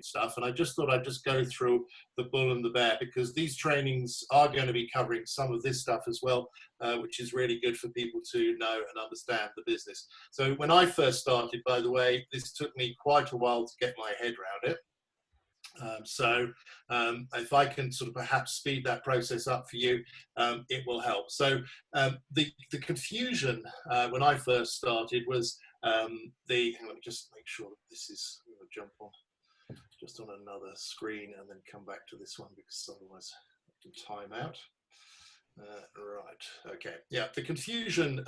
stuff, and I just thought I'd just go through the bull and the bear, because these trainings are going to be covering some of this stuff as well, which is really good for people to know and understand the business. So when I first started, by the way, this took me quite a while to get my head around it. If I can sort of perhaps speed that process up for you, it will help. So the confusion when I first started was let me just make sure that this is, I'm going to jump on just on another screen and then come back to this one, because otherwise I can time out. Right, okay, yeah, the confusion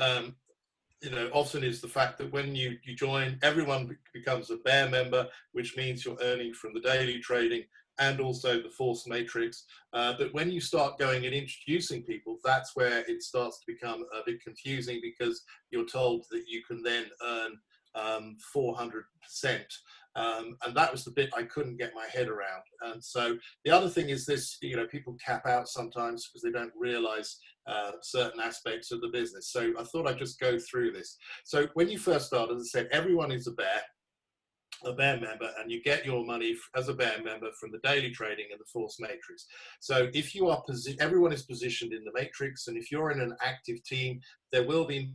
often is the fact that when you join, everyone becomes a bear member, which means you're earning from the daily trading and also the force matrix. But when you start going and introducing people, that's where it starts to become a bit confusing, because you're told that you can then earn 400%. And that was the bit I couldn't get my head around. And so the other thing is this, people cap out sometimes because they don't realize certain aspects of the business. So I thought I'd just go through this. So when you first start, as I said, everyone is a bear member, and you get your money as a bear member from the daily trading and the force matrix. So if you are everyone is positioned in the matrix, and if you're in an active team, there will be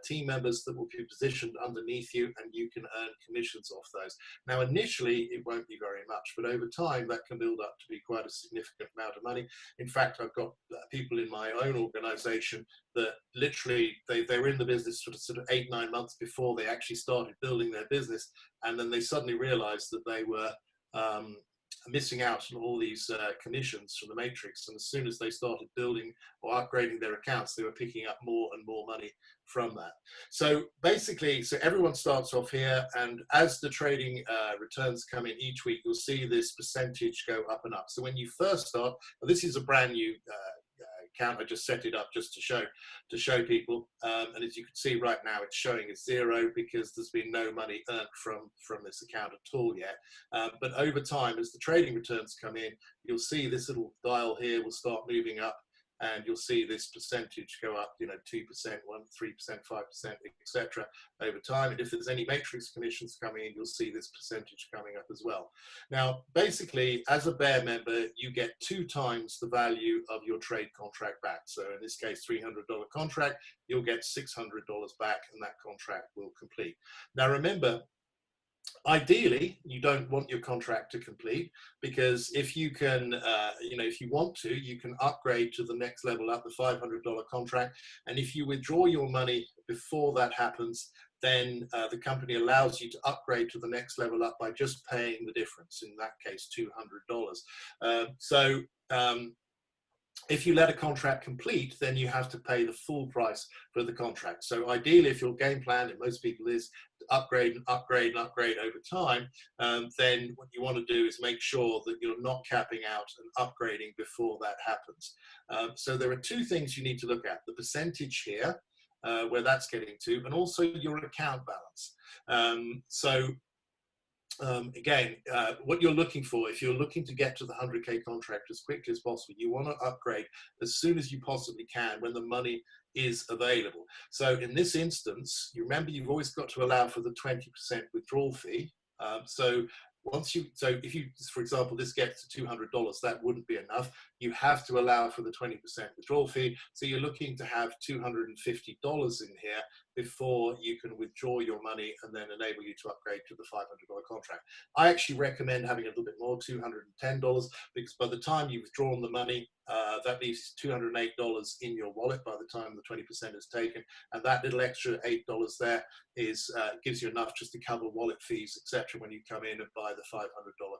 team members that will be positioned underneath you, and you can earn commissions off those. Now, initially, it won't be very much, but over time, that can build up to be quite a significant amount of money. In fact, I've got people in my own organization that literally, they were in the business for sort of 8-9 months before they actually started building their business, and then they suddenly realized that they were missing out on all these commissions from the matrix. And as soon as they started building or upgrading their accounts, they were picking up more and more money from that. So basically, everyone starts off here, and as the trading returns come in each week, you'll see this percentage go up and up. So when you first start, this is a brand new account. I just set it up just to show people, and as you can see right now, it's showing as 0 because there's been no money earned from this account at all yet. But over time, as the trading returns come in, you'll see this little dial here will start moving up, and you'll see this percentage go up, 2%, 1%, 3%, 5%, etc. over time. And if there's any matrix commissions coming in, you'll see this percentage coming up as well. Now, basically, as a bear member, you get 2 times the value of your trade contract back. So in this case, $300 contract, you'll get $600 back, and that contract will complete. Now, remember, ideally, you don't want your contract to complete, because if you can, if you want to, you can upgrade to the next level up, the $500 contract. And if you withdraw your money before that happens, then the company allows you to upgrade to the next level up by just paying the difference, in that case, $200. If you let a contract complete, then you have to pay the full price for the contract. So ideally, if your game plan, and most people is to upgrade and upgrade and upgrade over time, then what you want to do is make sure that you're not capping out and upgrading before that happens. So there are 2 things you need to look at: the percentage here, where that's getting to, and also your account balance. Again, what you're looking for, if you're looking to get to the 100K contract as quickly as possible, you want to upgrade as soon as you possibly can when the money is available. So in this instance, you remember you've always got to allow for the 20% withdrawal fee. If you, for example, this gets to $200, that wouldn't be enough. You have to allow for the 20% withdrawal fee. So you're looking to have $250 in here before you can withdraw your money and then enable you to upgrade to the $500 contract. I actually recommend having a little bit more, $210, because by the time you've withdrawn the money, that leaves $208 in your wallet by the time the 20% is taken, and that little extra $8 there is gives you enough just to cover wallet fees, etc., when you come in and buy the $500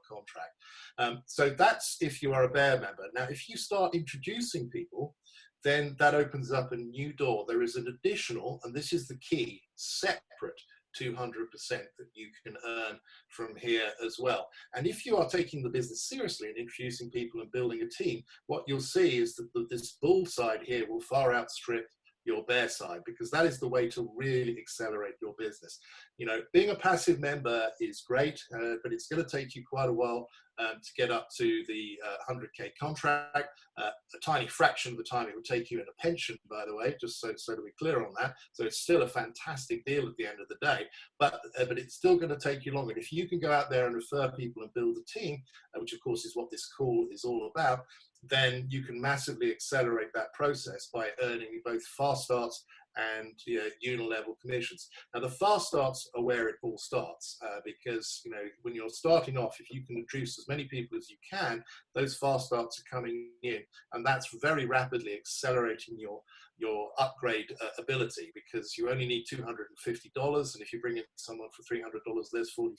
contract. So that's if you are a bear member. Now, if you start introducing people, then that opens up a new door. There is an additional, and this is the key, separate 200% that you can earn from here as well. And if you are taking the business seriously and introducing people and building a team, what you'll see is that this bull side here will far outstrip your bear side, because that is the way to really accelerate your business. You know, being a passive member is great, but it's going to take you quite a while to get up to the 100K contract. A tiny fraction of the time it would take you in a pension, by the way, just so to be clear on that. So it's still a fantastic deal at the end of the day, but it's still going to take you longer. And if you can go out there and refer people and build a team, which of course is what this call is all about, then you can massively accelerate that process by earning both fast starts and unilevel commissions. Now the fast starts are where it all starts, because when you're starting off, if you can introduce as many people as you can, those fast starts are coming in, and that's very rapidly accelerating your upgrade ability, because you only need $250, and if you bring in someone for $300, there's $45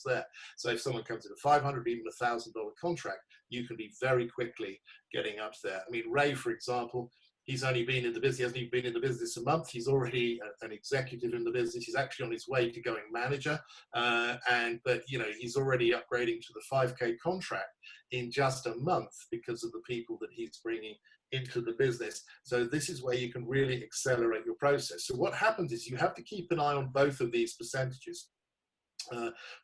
there. So if someone comes in a $500, even a $1,000 contract, you can be very quickly getting up there. I mean, Ray, for example, he's only been in the business, he hasn't even been in the business a month. He's already an executive in the business. He's actually on his way to going manager. But he's already upgrading to the 5K contract in just a month because of the people that he's bringing into the business. So this is where you can really accelerate your process. So what happens is you have to keep an eye on both of these percentages.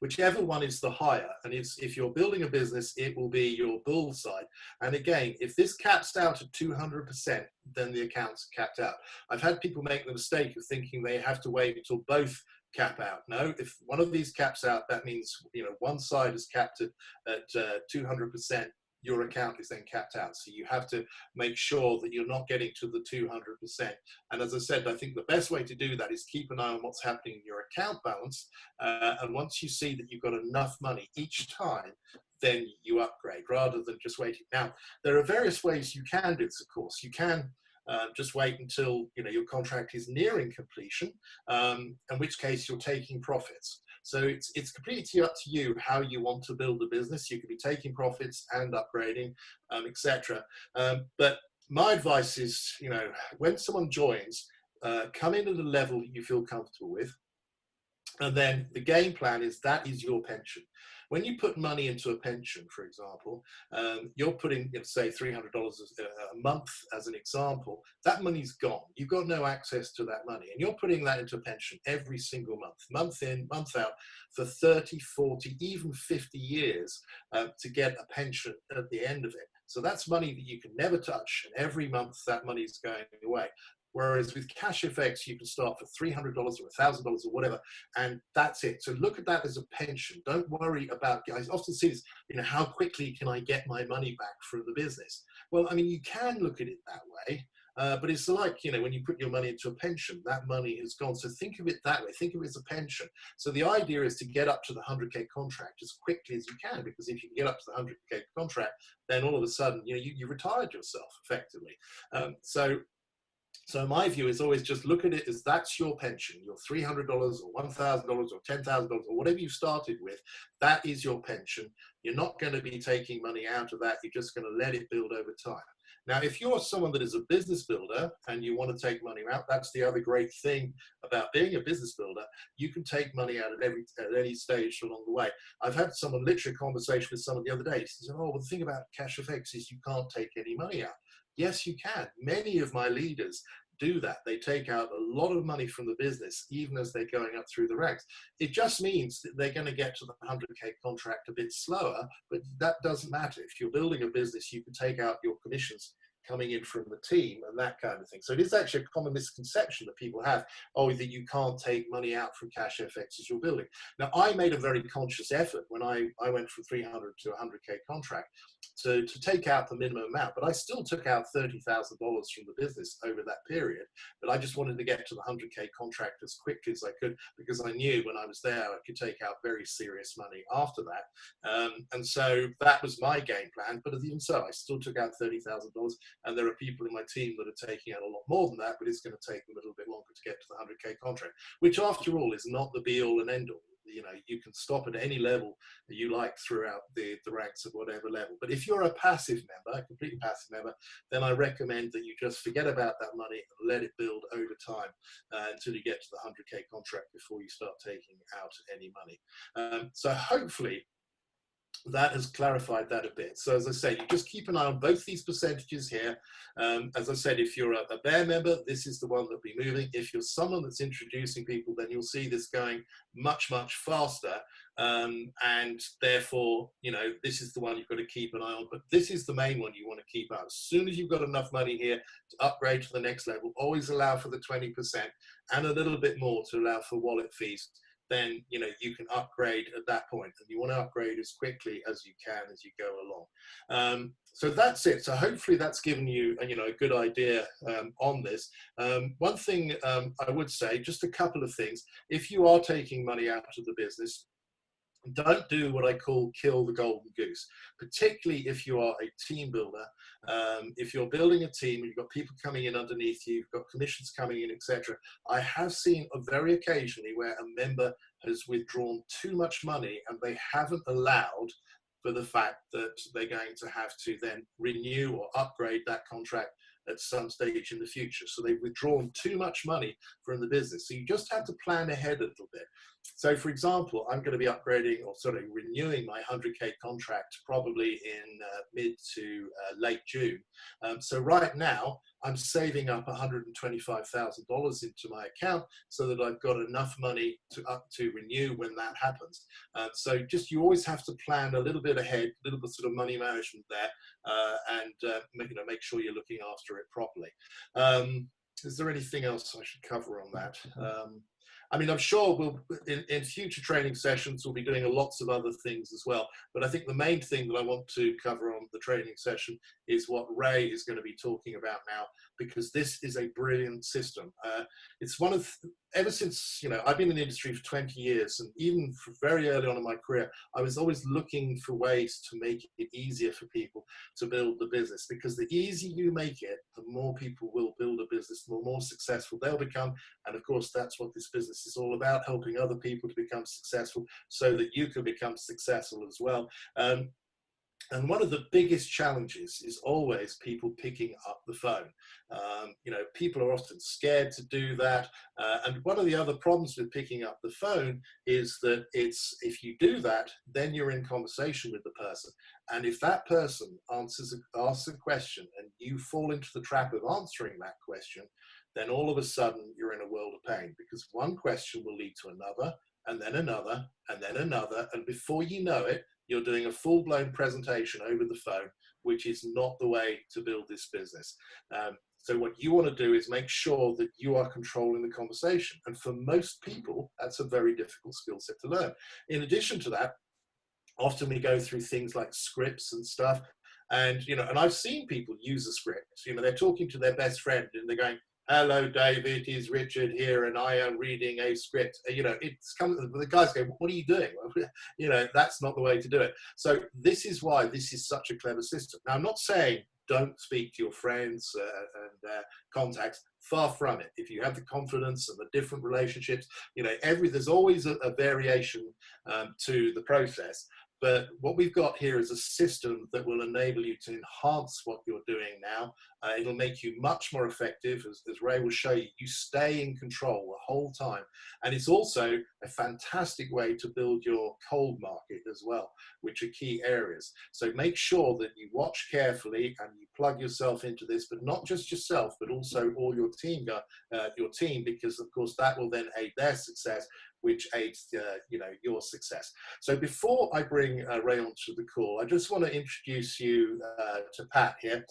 Whichever one is the higher, and if you're building a business, it will be your bull side. And again, if this caps out at 200%, then the account's capped out. I've had people make the mistake of thinking they have to wait until both cap out. No, if one of these caps out, that means one side is capped at 200%. Your account is then capped out. So you have to make sure that you're not getting to the 200%. And as I said, I think the best way to do that is keep an eye on what's happening in your account balance. And once you see that you've got enough money each time, then you upgrade rather than just waiting. Now, there are various ways you can do this, of course. You can just wait until your contract is nearing completion, in which case you're taking profits. So it's completely up to you how you want to build a business. You could be taking profits and upgrading, etc. But my advice is, when someone joins, come in at a level you feel comfortable with. And then the game plan is that is your pension. When you put money into a pension, for example, you're putting, say, $300 a month as an example. That money's gone. You've got no access to that money. And you're putting that into a pension every single month, month in, month out, for 30, 40, even 50 years to get a pension at the end of it. So that's money that you can never touch. And every month that money is going away. Whereas with CashFX, you can start for $300 or $1,000 or whatever, and that's it. So look at that as a pension. Don't worry about, I often see this, how quickly can I get my money back from the business? Well, I mean, you can look at it that way, but it's like, when you put your money into a pension, that money is gone. So think of it that way. Think of it as a pension. So the idea is to get up to the 100K contract as quickly as you can, because if you can get up to the 100K contract, then all of a sudden, you retired yourself effectively. So my view is always just look at it as that's your pension, your $300 or $1,000 or $10,000 or whatever you started with. That is your pension. You're not going to be taking money out of that. You're just going to let it build over time. Now, if you're someone that is a business builder and you want to take money out, that's the other great thing about being a business builder. You can take money out at any stage along the way. I've had someone, literally a conversation with someone the other day. He said, oh, well, the thing about CashFX is you can't take any money out. Yes, you can. Many of my leaders do that. They take out a lot of money from the business, even as they're going up through the ranks. It just means that they're going to get to the 100K contract a bit slower, but that doesn't matter. If you're building a business, you can take out your commissions coming in from the team and that kind of thing. So it is actually a common misconception that people have, that you can't take money out from CashFX as you're building. Now, I made a very conscious effort when I went from 300 to 100K contract to take out the minimum amount, but I still took out $30,000 from the business over that period. But I just wanted to get to the 100K contract as quickly as I could, because I knew when I was there, I could take out very serious money after that. And so that was my game plan. But even so, I still took out $30,000. And there are people in my team that are taking out a lot more than that, but it's going to take them a little bit longer to get to the 100K contract, which after all is not the be all and end all. You can stop at any level that you like throughout the ranks at whatever level. But if you're a passive member, a completely passive member, then I recommend that you just forget about that money and let it build over time until you get to the 100K contract before you start taking out any money. So hopefully that has clarified that a bit. So as I say, you just keep an eye on both these percentages here. As I said, if you're a bear member, this is the one that'll be moving. If you're someone that's introducing people, then you'll see this going much, much faster. And therefore, you know, this is the one you've got to keep an eye on. But this is the main one you want to keep out. As soon as you've got enough money here to upgrade to the next level, always allow for the 20% and a little bit more to allow for wallet fees. Then, you know, you can upgrade at that point, and you want to upgrade as quickly as you can as you go along. So that's it. So hopefully that's given you, you know, a good idea on this. One thing I would say, just a couple of things. If you are taking money out of the business, don't do what I call kill the golden goose, particularly if you are a team builder. If you're building a team, you've got people coming in underneath you, you've got commissions coming in, etc. I have seen very occasionally where a member has withdrawn too much money and they haven't allowed for the fact that they're going to have to then renew or upgrade that contract at some stage in the future. So they've withdrawn too much money from the business. So you just have to plan ahead a little bit. So for example, I'm going to be upgrading or sort of renewing my 100K contract probably in mid to late June. So right now I'm saving up $125,000 into my account so that I've got enough money to renew when that happens. So just, you always have to plan a little bit ahead, a little bit sort of money management there, and you know, make sure you're looking after it properly. Is there anything else I should cover on that? I mean, I'm sure we'll, in future training sessions, we'll be doing lots of other things as well. But I think the main thing that I want to cover on the training session is what Ray is going to be talking about now, because this is a brilliant system. It's one of, ever since, you know, I've been in the industry for 20 years, and even very early on in my career, I was always looking for ways to make it easier for people to build the business, because the easier you make it, the more people will build a business, the more successful they'll become. And of course, that's what this business is all about, helping other people to become successful so that you can become successful as well. And one of the biggest challenges is always people picking up the phone. You know, people are often scared to do that. And one of the other problems with picking up the phone is that if you do that, then you're in conversation with the person. And if that person asks a question and you fall into the trap of answering that question, then all of a sudden you're in a world of pain, because one question will lead to another, and then another, and then another. And before you know it, you're doing a full-blown presentation over the phone, which is not the way to build this business. So what you want to do is make sure that you are controlling the conversation. And for most people, that's a very difficult skill set to learn. In addition to that, often we go through things like scripts and stuff. And, you know, and I've seen people use a script. You know, they're talking to their best friend and they're going, "Hello, David, it's Richard here, and I am reading a script." You know, it's come, the guys go, "What are you doing?" You know, that's not the way to do it. So this is why this is such a clever system. Now, I'm not saying don't speak to your friends and contacts. Far from it. If you have the confidence and the different relationships, you know, there's always a variation to the process. But what we've got here is a system that will enable you to enhance what you're doing now. It'll make you much more effective. As Ray will show you, you stay in control the whole time. And it's also a fantastic way to build your cold market as well, which are key areas. So make sure that you watch carefully and you plug yourself into this, but not just yourself, but also all your team, because of course that will then aid their success, which aids you know, your success. So before I bring Ray onto the call, I just want to introduce you to Pat here.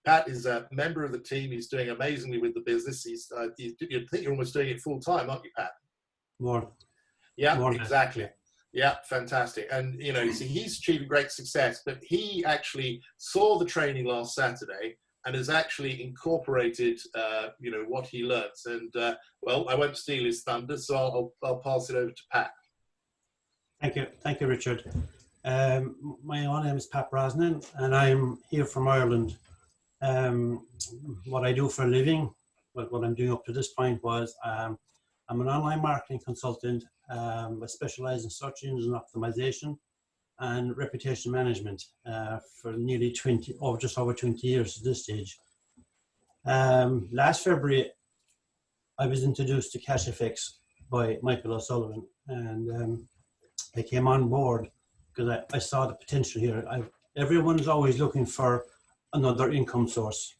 Pat is a member of the team. He's doing amazingly with the business. You'd think you're almost doing it full time, aren't you, Pat? More. Yeah, more exactly. Yeah, fantastic. And you know, so he's achieved great success, but he actually saw the training last Saturday and has actually incorporated, you know, what he learned. And well, I won't steal his thunder, so I'll pass it over to Pat. Thank you, Richard. My own name is Pat Brosnan, and I'm here from Ireland. What I do for a living, what I'm doing up to this point was, I'm an online marketing consultant. I specialize in search engine optimization and reputation management for nearly just over 20 years at this stage. Last February, I was introduced to CashFX by Michael O'Sullivan, and I came on board because I saw the potential here. Everyone's always looking for another income source.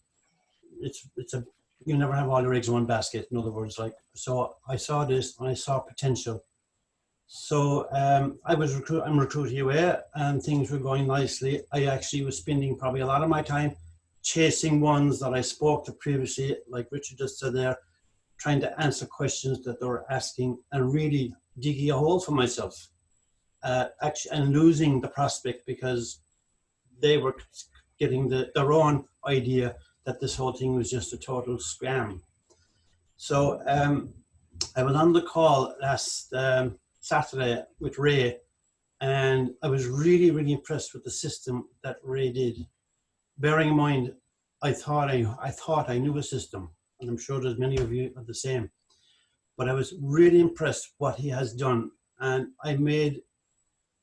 You never have all your eggs in one basket, in other words. So I saw this and I saw potential. So I'm recruiting away, and things were going nicely. I actually was spending probably a lot of my time chasing ones that I spoke to previously, like Richard just said there, trying to answer questions that they were asking and really digging a hole for myself. And losing the prospect because they were getting their own idea that this whole thing was just a total scam. So I was on the call last Saturday with Ray, and I was really, really impressed with the system that Ray did. Bearing in mind, I thought I knew a system, and I'm sure there's many of you are the same. But I was really impressed what he has done, and I made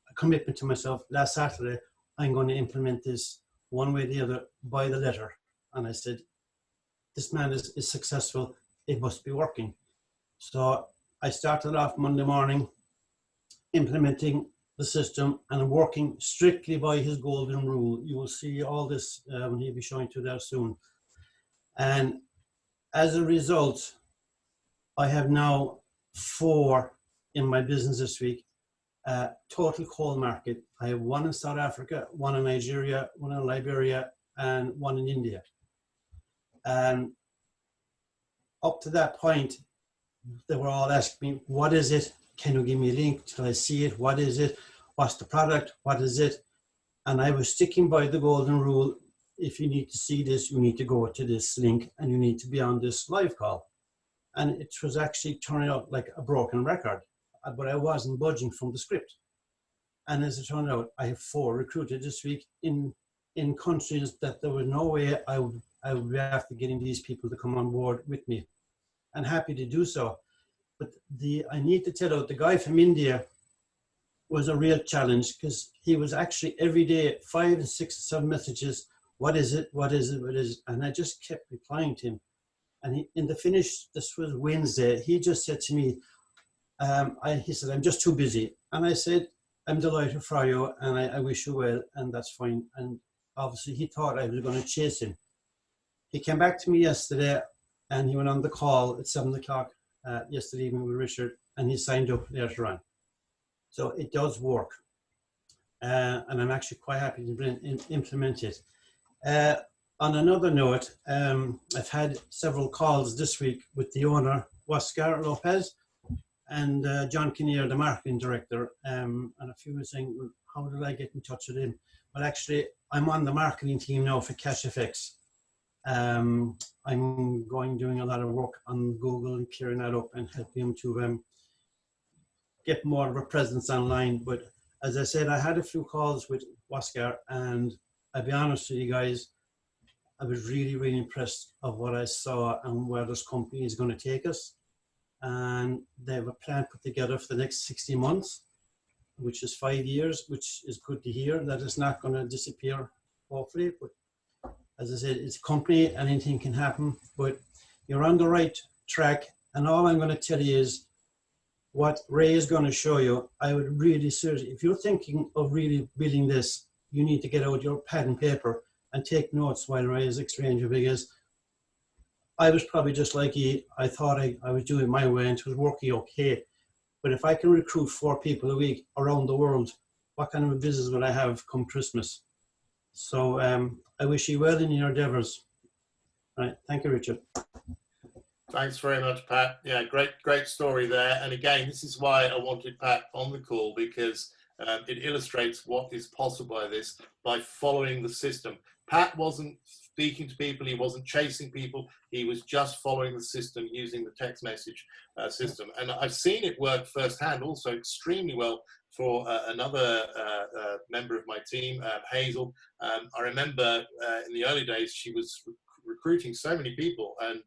a commitment to myself last Saturday. I'm going to implement this one way or the other by the letter. And I said, this man is successful. It must be working. So I started off Monday morning implementing the system and working strictly by his golden rule. You will see all this when he'll be showing to there soon. And as a result, I have now 4 in my business this week. Total coal market. I have 1 in South Africa, 1 in Nigeria, 1 in Liberia, and 1 in India. And up to that point, they were all asking me, what is it? Can you give me a link till I see it? What is it? What's the product? What is it? And I was sticking by the golden rule. If you need to see this, you need to go to this link and you need to be on this live call. And it was actually turning out like a broken record, but I wasn't budging from the script. And as it turned out, I have 4 recruited this week in countries that there was no way I would be after getting these people to come on board with me. And happy to do so. But I need to tell you, the guy from India was a real challenge because he was actually every day 5, 6, 7 messages. What is it? What is it? What is it? And I just kept replying to him. And in the finish, this was Wednesday, he just said to me, he said, I'm just too busy. And I said, I'm delighted for you and I wish you well, and that's fine. And obviously he thought I was going to chase him. He came back to me yesterday and he went on the call at 7 o'clock yesterday evening with Richard, and he signed up later on. So it does work. And I'm actually quite happy to implement it. On another note, I've had several calls this week with the owner, Oscar Lopez, and John Kinnear, the marketing director, and a few were saying, well, how did I get in touch with him? Well, actually, I'm on the marketing team now for CFX. I'm doing a lot of work on Google and clearing that up and helping him to get more of a presence online. But as I said, I had a few calls with Oscar, and I'll be honest with you guys, I was really, really impressed of what I saw and where this company is going to take us. And they have a plan put together for the next 60 months, which is 5 years, which is good to hear that it's not going to disappear, hopefully. But as I said, it's a company, anything can happen, but you're on the right track. And all I'm going to tell you is what Ray is going to show you. I would really seriously, if you're thinking of really building this, you need to get out your pad and paper and take notes while Ray is explaining, because I was probably just like you. I thought I was doing it my way and it was working okay. But if I can recruit 4 people a week around the world, what kind of a business will I have come Christmas? So I wish you well in your endeavors. All right, thank you, Richard. Thanks very much, Pat. Yeah, great story there. And again, this is why I wanted Pat on the call, because it illustrates what is possible by this, by following the system. Pat wasn't speaking to people, he wasn't chasing people, he was just following the system using the text message system. And I've seen it work firsthand also extremely well for another member of my team, Hazel. I remember in the early days, she was recruiting so many people, and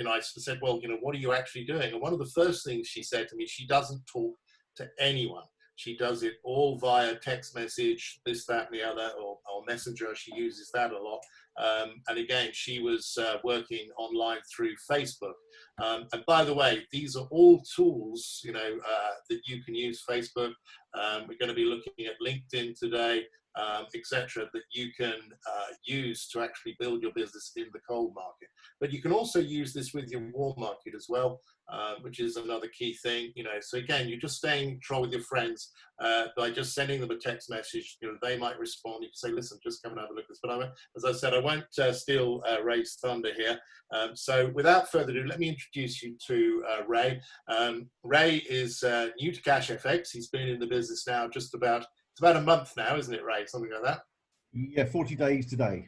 I said, well, what are you actually doing? And one of the first things she said to me, she doesn't talk to anyone. She does it all via text message, this, that, and the other, or on Messenger. She uses that a lot. And again, she was working online through Facebook. And by the way, these are all tools, that you can use. Facebook. We're going to be looking at LinkedIn today, etc., that you can use to actually build your business in the cold market. But you can also use this with your warm market as well, which is another key thing. So again, you're just staying in control with your friends by just sending them a text message. They might respond. You can say, listen, just come and have a look at this. But as I said, I won't steal Ray's thunder here. So without further ado, let me introduce you to Ray. Ray is new to Cash FX. He's been in the business now it's about a month now, isn't it, Ray? Something like that? Yeah, 40 days today.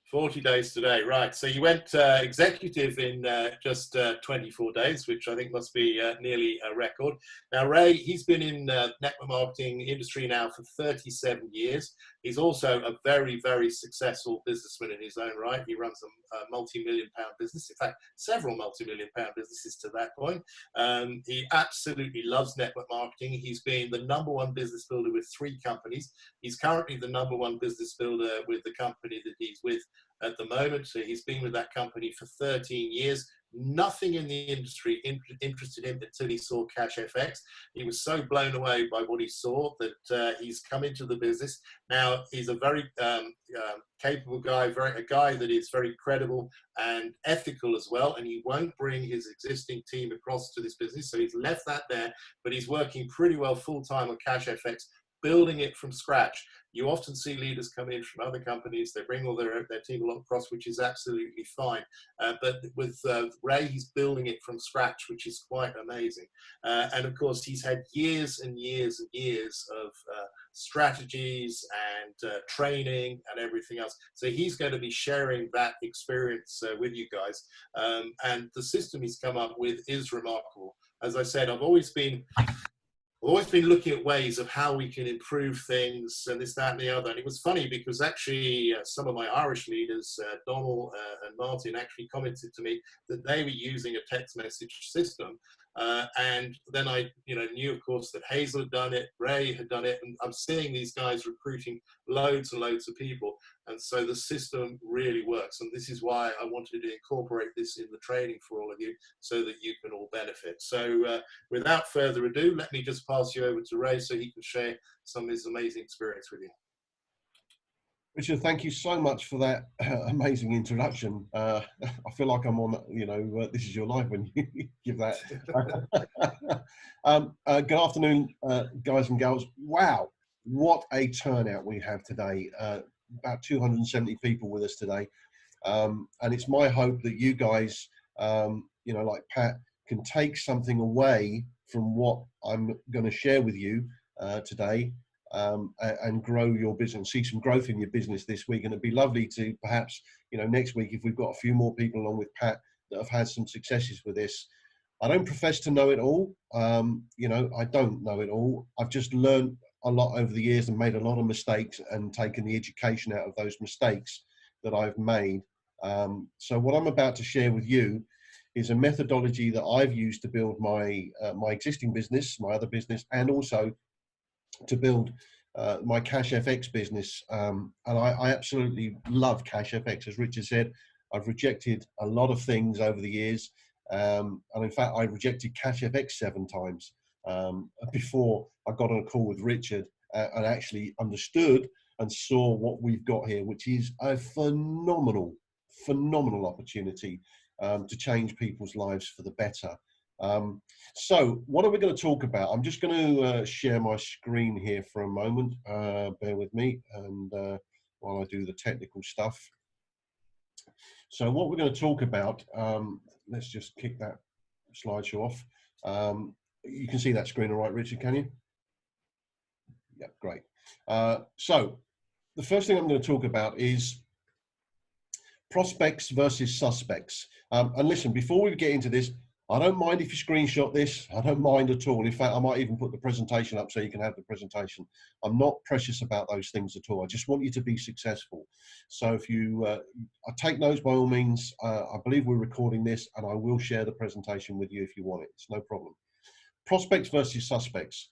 40 days today, right. So you went executive in just 24 days, which I think must be nearly a record. Now, Ray, he's been in network marketing industry now for 37 years. He's also a very, very successful businessman in his own right. He runs a multi-million pound business, in fact, several multi-million pound businesses to that point. He absolutely loves network marketing. He's been the #1 business builder with 3 companies. He's currently the #1 business builder with the company that he's with at the moment. So he's been with that company for 13 years. Nothing in the industry interested him until he saw Cash FX. He was so blown away by what he saw that he's come into the business. Now, he's a very capable guy, a guy that is very credible and ethical as well, and he won't bring his existing team across to this business, so he's left that there, but he's working pretty well full-time on Cash FX, building it from scratch. You often see leaders come in from other companies, they bring all their team along across, which is absolutely fine. But with Ray, he's building it from scratch, which is quite amazing. And of course, he's had years and years and years of strategies and training and everything else. So he's going to be sharing that experience with you guys. And the system he's come up with is remarkable. As I said, I've always been looking at ways of how we can improve things and this, that, and the other. And it was funny because actually some of my Irish leaders, Donald and Martin, actually commented to me that they were using a text message system. And then I knew, of course, that Hazel had done it, Ray had done it, and I'm seeing these guys recruiting loads and loads of people. And so the system really works. And this is why I wanted to incorporate this in the training for all of you so that you can all benefit. So without further ado, let me just pass you over to Ray so he can share some of his amazing experience with you. Richard, thank you so much for that amazing introduction. I feel like I'm on, This Is Your Life when you give that. Good afternoon, guys and girls. Wow, what a turnout we have today. About 270 people with us today. And it's my hope that you guys, like Pat, can take something away from what I'm going to share with you today. And grow your business, see some growth in your business this week. And it'd be lovely to perhaps, next week, if we've got a few more people along with Pat that have had some successes with this. I don't profess to know it all. I don't know it all. I've just learned a lot over the years and made a lot of mistakes and taken the education out of those mistakes that I've made. So what I'm about to share with you is a methodology that I've used to build my existing business, my other business, and also to build my Cash FX business. And I absolutely love Cash FX. As Richard said, I've rejected a lot of things over the years. And in fact, I rejected Cash FX 7 times before I got on a call with Richard and actually understood and saw what we've got here, which is a phenomenal opportunity to change people's lives for the better. So what are we going to talk about? I'm just going to share my screen here for a moment. Bear with me, and while I do the technical stuff. So what we're going to talk about, let's just kick that slideshow off. You can see that screen all right, Richard, can you? Yeah, great. So the first thing I'm going to talk about is prospects versus suspects. And listen, before we get into this, I don't mind if you screenshot this. I don't mind at all. In fact, I might even put the presentation up so you can have the presentation. I'm not precious about those things at all. I just want you to be successful. So if you take notes by all means, I believe we're recording this and I will share the presentation with you if you want it. It's no problem. Prospects versus suspects.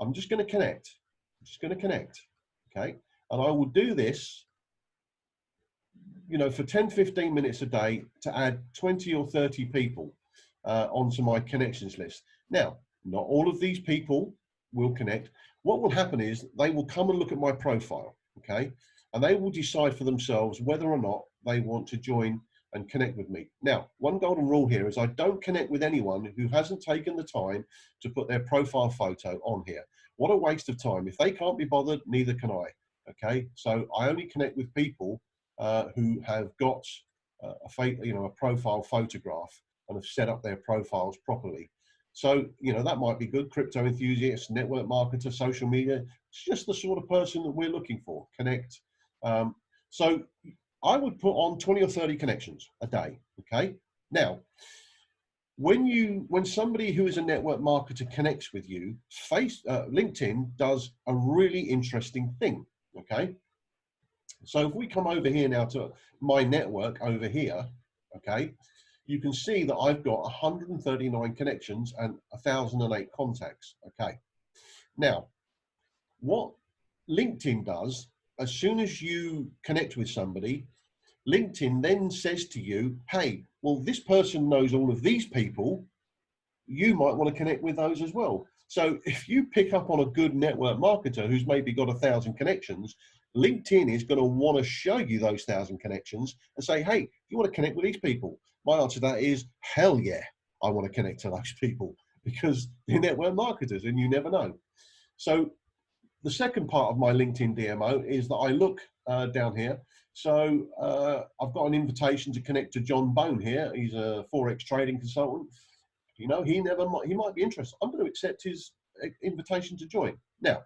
I'm just going to connect. I'm just going to connect. Okay. And I will do this, you know, for 10, 15 minutes a day to add 20 or 30 people onto my connections list. Now, not all of these people will connect. What will happen is they will come and look at my profile, okay? And they will decide for themselves whether or not they want to join and connect with me. Now, one golden rule here is I don't connect with anyone who hasn't taken the time to put their profile photo on here. What a waste of time. If they can't be bothered, neither can I, okay? So I only connect with people who have got a profile photograph and have set up their profiles properly. So, you know, that might be good. Crypto enthusiasts, network marketer, social media. It's just the sort of person that we're looking for. Connect. So I would put on 20 or 30 connections a day. Okay. Now, when somebody who is a network marketer connects with you, LinkedIn does a really interesting thing. Okay. So if we come over here now to my network over here, okay, you can see that I've got 139 connections and 1,008 contacts. Okay. Now, what LinkedIn does, as soon as you connect with somebody, LinkedIn then says to you, hey, well, this person knows all of these people. You might want to connect with those as well. So if you pick up on a good network marketer who's maybe got 1,000 connections, LinkedIn is going to want to show you those 1,000 connections and say, hey, you want to connect with these people? My answer to that is, hell yeah, I want to connect to those people because they're network marketers and you never know. So the second part of my LinkedIn DMO is that I look down here. So I've got an invitation to connect to John Bone here. He's a Forex trading consultant. You know, he might be interested. I'm going to accept his invitation to join. Now,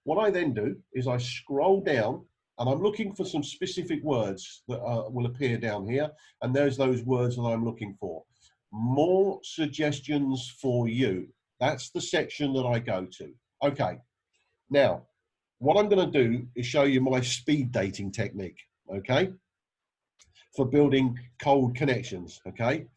what I then do is I scroll down and I'm looking for some specific words that will appear down here. And there's those words that I'm looking for. More suggestions for you. That's the section that I go to. Okay. Now, what I'm going to do is show you my speed dating technique. Okay. For building cold connections. Okay.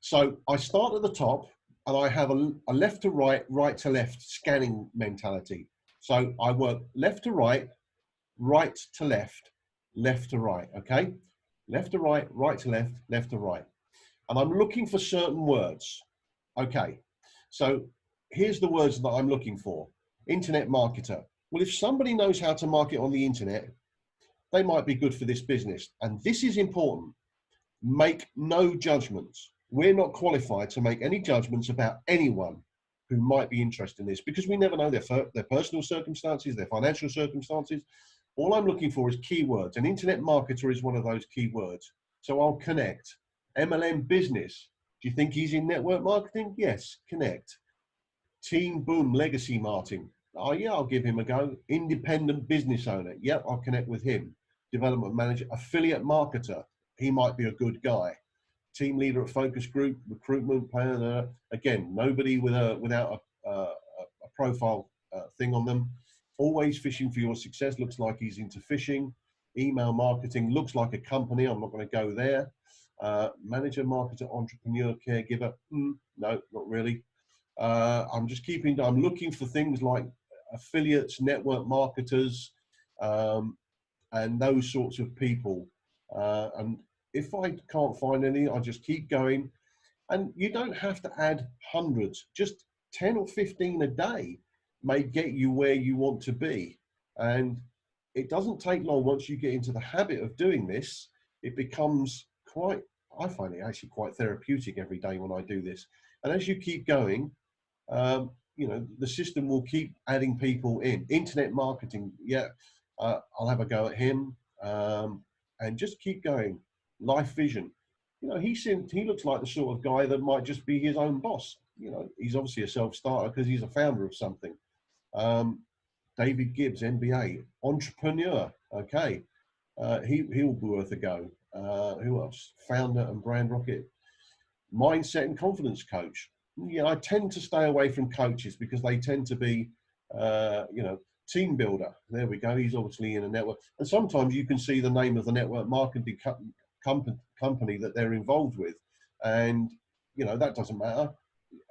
So I start at the top and I have a left to right, right to left scanning mentality. So I work left to right, right to left, left to right, okay? Left to right, right to left, left to right. And I'm looking for certain words. Okay, so here's the words that I'm looking for. Internet marketer. Well, if somebody knows how to market on the internet, they might be good for this business. And this is important. Make no judgments. We're not qualified to make any judgments about anyone who might be interested in this because we never know their personal circumstances, their financial circumstances. All I'm looking for is keywords. An internet marketer is one of those keywords. So I'll connect. MLM business. Do you think he's in network marketing? Yes, connect. Team Boom Legacy Marketing. Oh yeah, I'll give him a go. Independent business owner. Yep, I'll connect with him. Development manager, affiliate marketer. He might be a good guy. Team leader at focus group, recruitment planner. Again, nobody without a profile thing on them. Always fishing for your success. Looks like he's into fishing. Email marketing looks like a company. I'm not going to go there. Manager, marketer, entrepreneur, caregiver. No, not really. I'm looking for things like affiliates, network marketers, and those sorts of people. And if I can't find any, I just keep going. And you don't have to add hundreds, just 10 or 15 a day may get you where you want to be. And it doesn't take long. Once you get into the habit of doing this, it becomes I find it actually quite therapeutic every day when I do this. And as you keep going, you know, the system will keep adding people in. Internet marketing, yeah, I'll have a go at him, and just keep going. Life vision, you know, he looks like the sort of guy that might just be his own boss. You know, he's obviously a self-starter because he's a founder of something. David Gibbs, MBA, entrepreneur. Okay, he'll be worth a go. Who else? Founder and brand rocket. Mindset and confidence coach. Yeah, I tend to stay away from coaches because they tend to be, you know, team builder. There we go. He's obviously in a network. And sometimes you can see the name of the network marketing company that they're involved with. And, you know, that doesn't matter.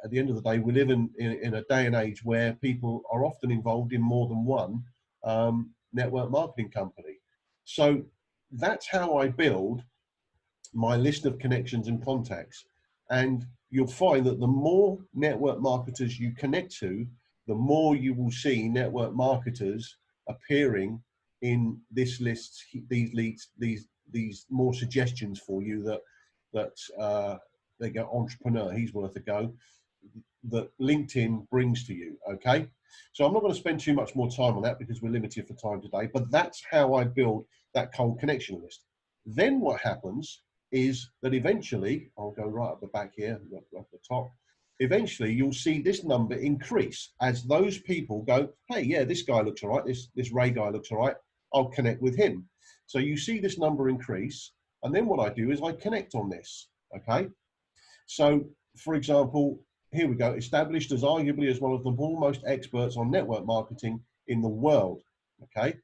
at the end of the day, we live in a day and age where people are often involved in more than one network marketing company. So that's how I build my list of connections and contacts. And you'll find that the more network marketers you connect to, the more you will see network marketers appearing in this list, these leads, these more suggestions for you that they go, entrepreneur, he's worth a go, that LinkedIn brings to you. Okay, so I'm not going to spend too much more time on that because we're limited for time today, but that's how I build that cold connection list. Then what happens is that eventually, I'll go right up the back here, up the top, eventually you'll see this number increase as those people go, hey, yeah, this guy looks all right, this Ray guy looks all right, I'll connect with him. So you see this number increase, and then what I do is I connect on this, okay? So, for example, here we go, established as arguably as one of the foremost experts on network marketing in the world, okay?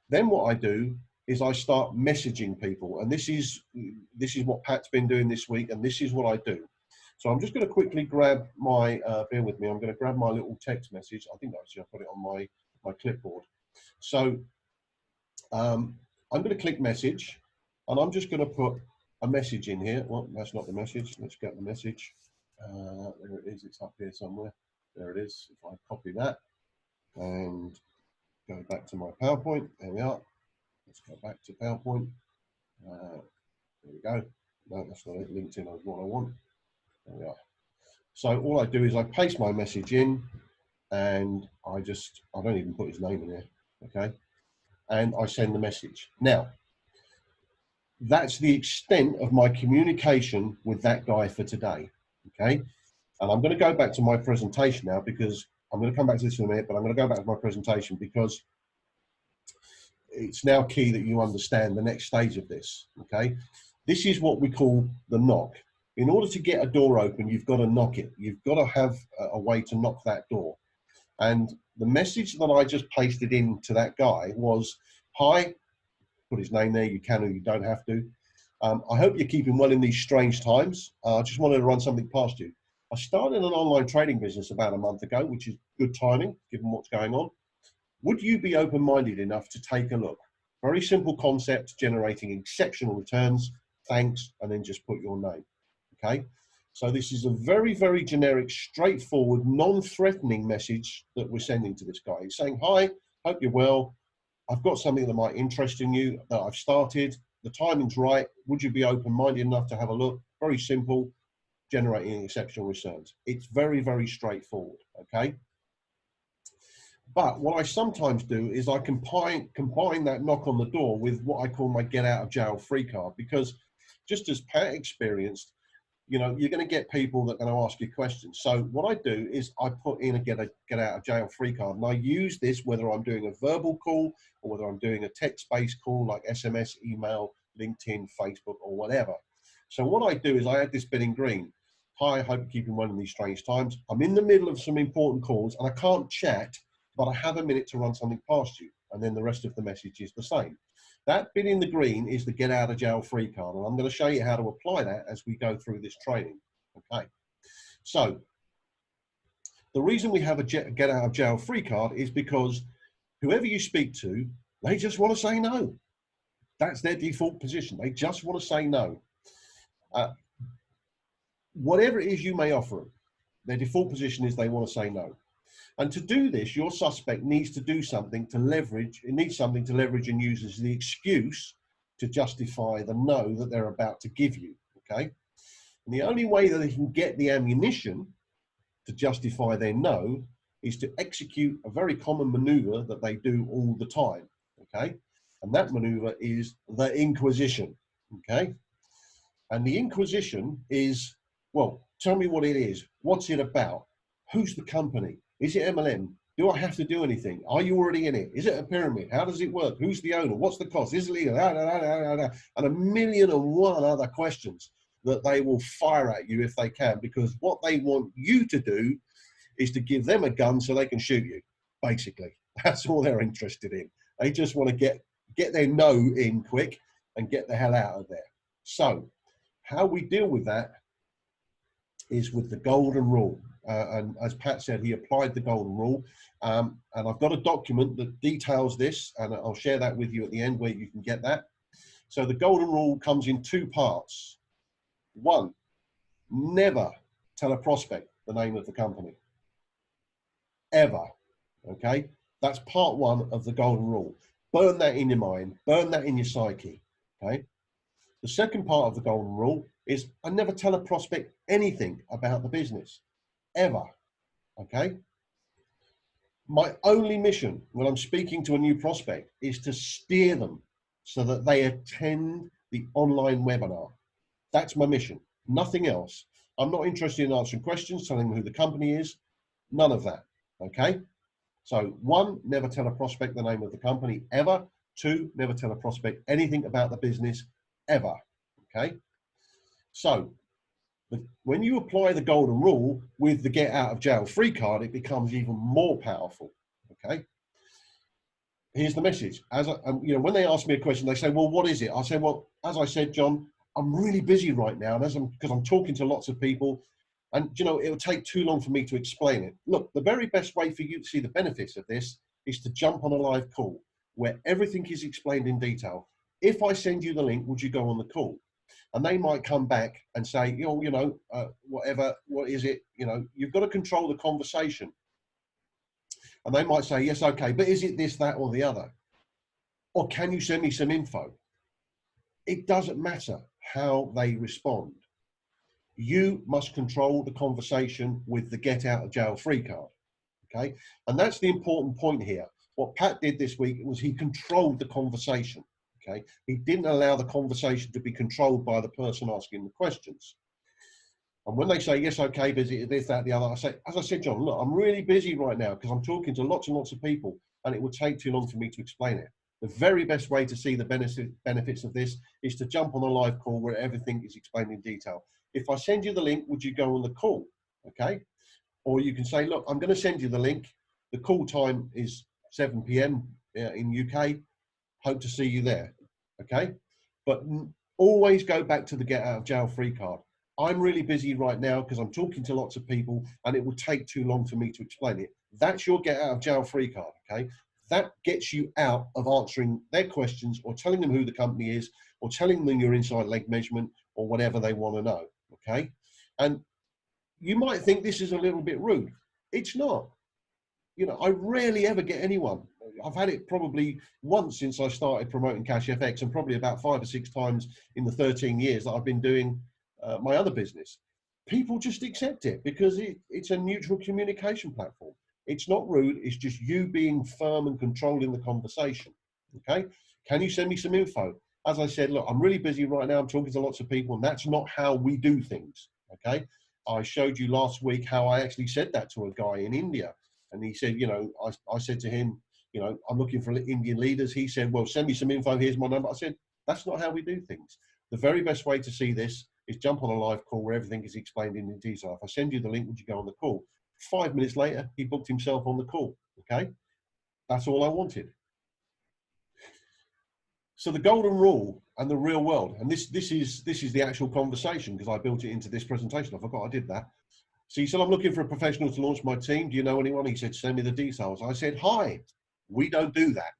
Then what I do is I start messaging people, and this is what Pat's been doing this week, and this is what I do. So I'm just going to quickly grab my, bear with me, I'm going to grab my little text message. I think actually I put it on my clipboard. So I'm going to click message, and I'm just going to put a message in here. Well, that's not the message. Let's get the message. There it is. It's up here somewhere. There it is. If I copy that and go back to my PowerPoint, there we are. Let's go back to PowerPoint. There we go. No, that's not it. LinkedIn is what I want. There we are. So all I do is I paste my message in, and I don't even put his name in there, okay? And I send the message. Now, that's the extent of my communication with that guy for today, okay? And I'm going to go back to my presentation now, because I'm going to come back to this in a minute, but I'm going to go back to my presentation because it's now key that you understand the next stage of this, okay? This is what we call the knock. In order to get a door open, you've got to knock it. You've got to have a way to knock that door. And the message that I just pasted into that guy was, hi, put his name there, you can or you don't have to. I hope you're keeping well in these strange times. I just wanted to run something past you. I started an online trading business about a month ago, which is good timing, given what's going on. Would you be open-minded enough to take a look? Very simple concept, generating exceptional returns. Thanks, and then just put your name. Okay, so this is a very, very generic, straightforward, non-threatening message that we're sending to this guy. He's saying, hi, hope you're well. I've got something that might interest in you that I've started. The timing's right. Would you be open-minded enough to have a look? Very simple, generating exceptional returns. It's very, very straightforward, okay? But what I sometimes do is I combine that knock on the door with what I call my get out of jail free card, because just as Pat experienced, you know, you're going to get people that are going to ask you questions. So what I do is I put in a get out of jail free card, and I use this whether I'm doing a verbal call or whether I'm doing a text-based call like SMS, email, LinkedIn, Facebook, or whatever. So what I do is I add this bit in green. Hi, I hope you're keeping well in these strange times. I'm in the middle of some important calls and I can't chat, but I have a minute to run something past you. And then the rest of the message is the same. That bit in the green is the get out of jail free card. And I'm going to show you how to apply that as we go through this training. Okay. So the reason we have a get out of jail free card is because whoever you speak to, they just want to say no. That's their default position. They just want to say no. Whatever it is you may offer them, their default position is they want to say no. And to do this, your suspect needs to do something to leverage, it needs something to leverage and use as the excuse to justify the no that they're about to give you, okay? And the only way that they can get the ammunition to justify their no is to execute a very common maneuver that they do all the time, okay? And that maneuver is the Inquisition, okay? And the Inquisition is, well, tell me what it is. What's it about? Who's the company? Is it MLM? Do I have to do anything? Are you already in it? Is it a pyramid? How does it work? Who's the owner? What's the cost? Is it legal? And 1,000,001 other questions that they will fire at you if they can, because what they want you to do is to give them a gun so they can shoot you, basically. That's all they're interested in. They just want to get their no in quick and get the hell out of there. So how we deal with that is with the golden rule. And as Pat said, he applied the golden rule. And I've got a document that details this, and I'll share that with you at the end where you can get that. So the golden rule comes in two parts. One, never tell a prospect the name of the company. Ever. Okay? That's part one of the golden rule. Burn that in your mind. Burn that in your psyche. Okay? The second part of the golden rule is I never tell a prospect anything about the business. Ever. Okay? My only mission when I'm speaking to a new prospect is to steer them so that they attend the online webinar. That's my mission. Nothing else. I'm not interested in answering questions, telling them who the company is. None of that. Okay? So one, never tell a prospect the name of the company ever. Two, never tell a prospect anything about the business ever. Okay? So when you apply the golden rule with the get out of jail free card, it becomes even more powerful. Okay? Here's the message. When they ask me a question, they say, well, what is it? I say, well, as I said, John, I'm really busy right now, and because I'm talking to lots of people, and it'll take too long for me to explain it. Look, the very best way for you to see the benefits of this is to jump on a live call where everything is explained in detail. If I send you the link, would you go on the call? And they might come back and say, whatever, what is it? You've got to control the conversation. And they might say, yes, okay, but is it this, that, or the other? Or can you send me some info? It doesn't matter how they respond. You must control the conversation with the get out of jail free card. Okay. And that's the important point here. What Pat did this week was he controlled the conversation. Okay. He didn't allow the conversation to be controlled by the person asking the questions. And when they say, yes, okay, busy, this, that, the other, I say, as I said, John, look, I'm really busy right now because I'm talking to lots and lots of people and it would take too long for me to explain it. The very best way to see the benefits of this is to jump on a live call where everything is explained in detail. If I send you the link, would you go on the call? Okay. Or you can say, look, I'm going to send you the link. The call time is 7 p.m. in UK. Hope to see you there. Okay. But always go back to the get out of jail free card. I'm really busy right now because I'm talking to lots of people and it will take too long for me to explain it. That's your get out of jail free card. Okay. That gets you out of answering their questions or telling them who the company is or telling them your inside leg measurement or whatever they want to know. Okay. And you might think this is a little bit rude. It's not. I rarely ever get anyone. I've had it probably once since I started promoting Cash FX and probably about 5 or 6 times in the 13 years that I've been doing my other business. People just accept it because it's a neutral communication platform. It's not rude. It's just you being firm and controlling the conversation. Okay. Can you send me some info? As I said, look, I'm really busy right now. I'm talking to lots of people and that's not how we do things. Okay. I showed you last week how I actually said that to a guy in India. And he said, I said to him, I'm looking for Indian leaders. He said, well, send me some info. Here's my number. I said, that's not how we do things. The very best way to see this is jump on a live call where everything is explained in detail. If I send you the link, would you go on the call? 5 minutes later, he booked himself on the call. Okay. That's all I wanted. So the golden rule and the real world, and this is the actual conversation because I built it into this presentation. I forgot I did that. So he said, I'm looking for a professional to launch my team. Do you know anyone? He said, send me the details. I said, hi, we don't do that.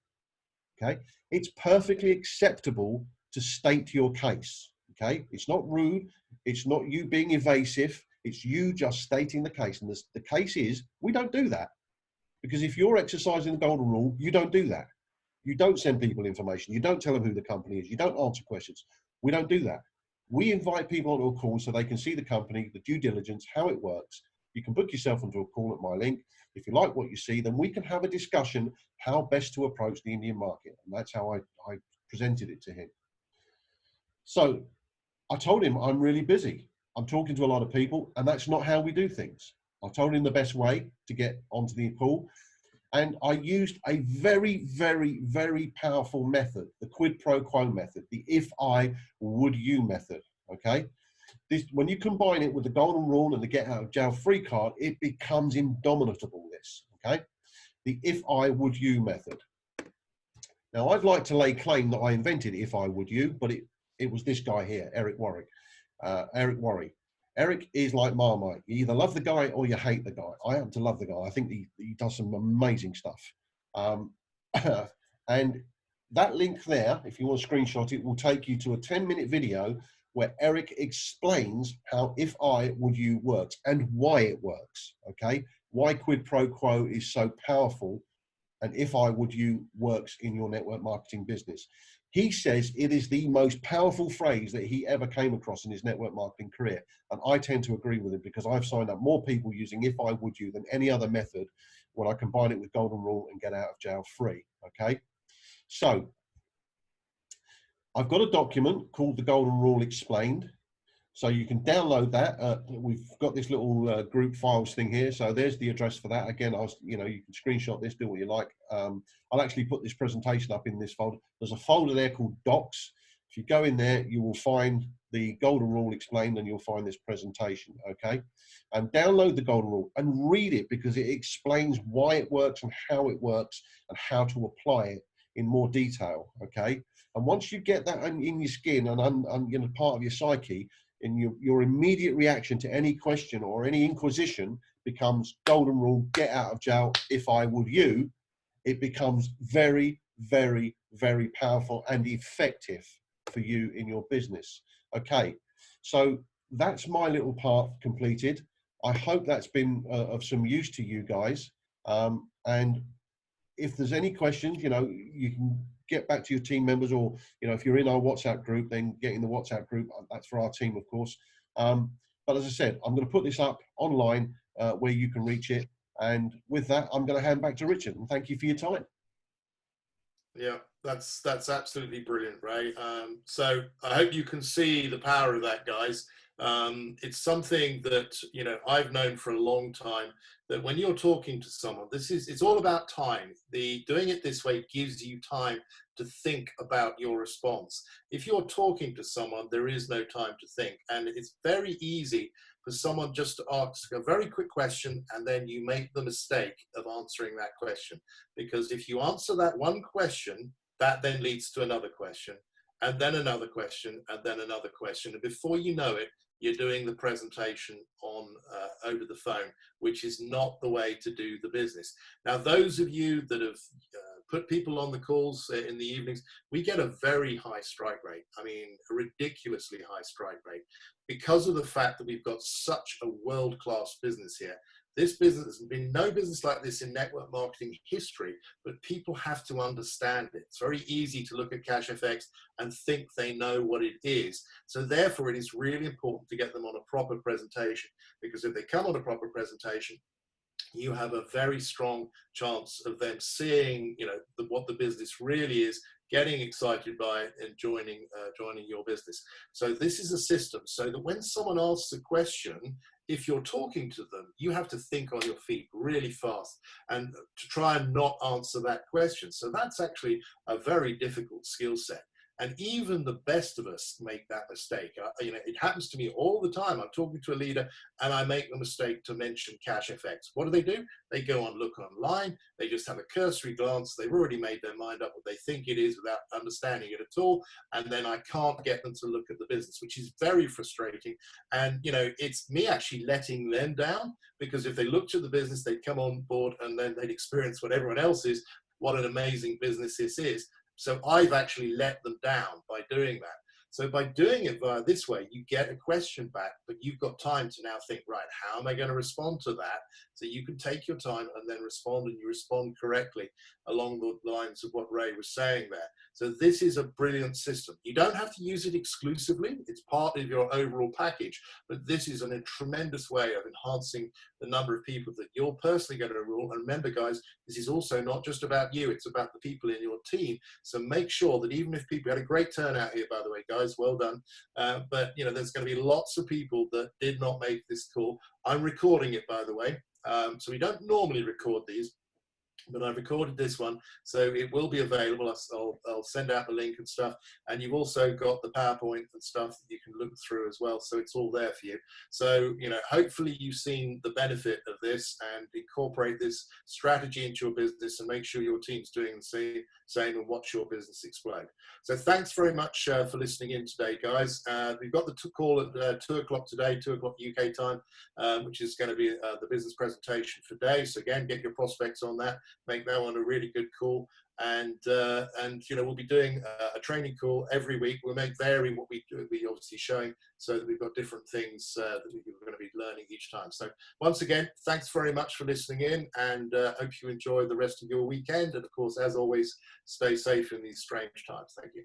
Okay. It's perfectly acceptable to state your case. Okay. It's not rude. It's not you being evasive. It's you just stating the case. And the case is, we don't do that. Because if you're exercising the golden rule, you don't do that. You don't send people information. You don't tell them who the company is. You don't answer questions. We don't do that. We invite people onto a call so they can see the company, the due diligence, how it works. You can book yourself onto a call at my link. If you like what you see, then we can have a discussion how best to approach the Indian market. And that's how I presented it to him. So I told him I'm really busy. I'm talking to a lot of people and that's not how we do things. I told him the best way to get onto the call. And I used a very, very, very powerful method, the quid pro quo method, the if I, would you method, okay? When you combine it with the golden rule and the get out of jail free card, it becomes indomitable, this, okay? The if I, would you method. Now, I'd like to lay claim that I invented if I, would you, but it was this guy here, Eric Worre. Eric is like Marmite. You either love the guy or you hate the guy. I happen to love the guy. I think he does some amazing stuff. And that link there, if you want to screenshot it, will take you to a 10-minute video where Eric explains how If I Would You works and why it works, okay? Why quid pro quo is so powerful and If I Would You works in your network marketing business. He says it is the most powerful phrase that he ever came across in his network marketing career. And I tend to agree with him because I've signed up more people using If I Would You than any other method when I combine it with Golden Rule and get out of jail free, okay? So I've got a document called the Golden Rule Explained. So you can download that. We've got this little group files thing here. So there's the address for that. Again, you can screenshot this, do what you like. I'll actually put this presentation up in this folder. There's a folder there called Docs. If you go in there, you will find the Golden Rule Explained and you'll find this presentation, okay? And download the Golden Rule and read it because it explains why it works and how it works and how to apply it in more detail, okay? And once you get that in your skin and part of your psyche, and your immediate reaction to any question or any inquisition becomes Golden Rule, get out of jail, If I Would You, it becomes very, very, very powerful and effective for you in your business. Okay, so that's my little part completed. I hope that's been of some use to you guys. And if there's any questions, you can get back to your team members, or if you're in our WhatsApp group, then get in the WhatsApp group. That's for our team, of course. But as I said, I'm going to put this up online where you can reach it. And with that, I'm going to hand back to Richard, and thank you for your time. Yeah, that's absolutely brilliant, Ray. So I hope you can see the power of that, guys. It's something that I've known for a long time, that when you're talking to someone, it's all about time. Doing it this way gives you time to think about your response. If you're talking to someone, there is no time to think, and it's very easy for someone just to ask a very quick question and then you make the mistake of answering that question. Because if you answer that one question, that then leads to another question, and then another question, and then another question. And before you know it, you're doing the presentation on over the phone, which is not the way to do the business. Now, those of you that have put people on the calls in the evenings, we get a very high strike rate. I mean, a ridiculously high strike rate, because of the fact that we've got such a world-class business here. This business, there's been no business like this in network marketing history, but people have to understand it. It's very easy to look at CashFX and think they know what it is. So therefore, it is really important to get them on a proper presentation, because if they come on a proper presentation, you have a very strong chance of them seeing, what the business really is, getting excited by it, and joining your business. So this is a system so that when someone asks a question, if you're talking to them, you have to think on your feet really fast and to try and not answer that question. So that's actually a very difficult skill set. And even the best of us make that mistake. It happens to me all the time. I'm talking to a leader and I make the mistake to mention CashFX. What do? They go and look online. They just have a cursory glance. They've already made their mind up what they think it is without understanding it at all. And then I can't get them to look at the business, which is very frustrating. And, it's me actually letting them down, because if they looked at the business, they'd come on board and then they'd experience what everyone else is, what an amazing business this is. So I've actually let them down by doing that. So by doing it via this way, you get a question back, but you've got time to now think, right, how am I going to respond to that? So you can take your time and then respond, and you respond correctly along the lines of what Ray was saying there. So this is a brilliant system. You don't have to use it exclusively. It's part of your overall package, but this is a tremendous way of enhancing the number of people that you're personally going to rule. And remember, guys, this is also not just about you. It's about the people in your team. So make sure that even if people had a great turnout here, by the way, guys, well done. But there's going to be lots of people that did not make this call. I'm recording it, by the way. So we don't normally record these, but I've recorded this one, so it will be available. I'll send out the link and stuff. And you've also got the PowerPoint and stuff that you can look through as well. So it's all there for you. So, you know, hopefully you've seen the benefit of this and incorporate this strategy into your business and make sure your team's doing the same and watch your business explode. So thanks very much for listening in today, guys. We've got the call at 2 o'clock today, 2 o'clock UK time, which is going to be the business presentation for today. So again, get your prospects on that, make that one a really good call. And you know, we'll be doing a training call every week. We'll vary what we do, we obviously showing, so that we've got different things that we're going to be learning each time. So once again, thanks very much for listening in, and hope you enjoy the rest of your weekend. And of course, as always, stay safe in these strange times. Thank you.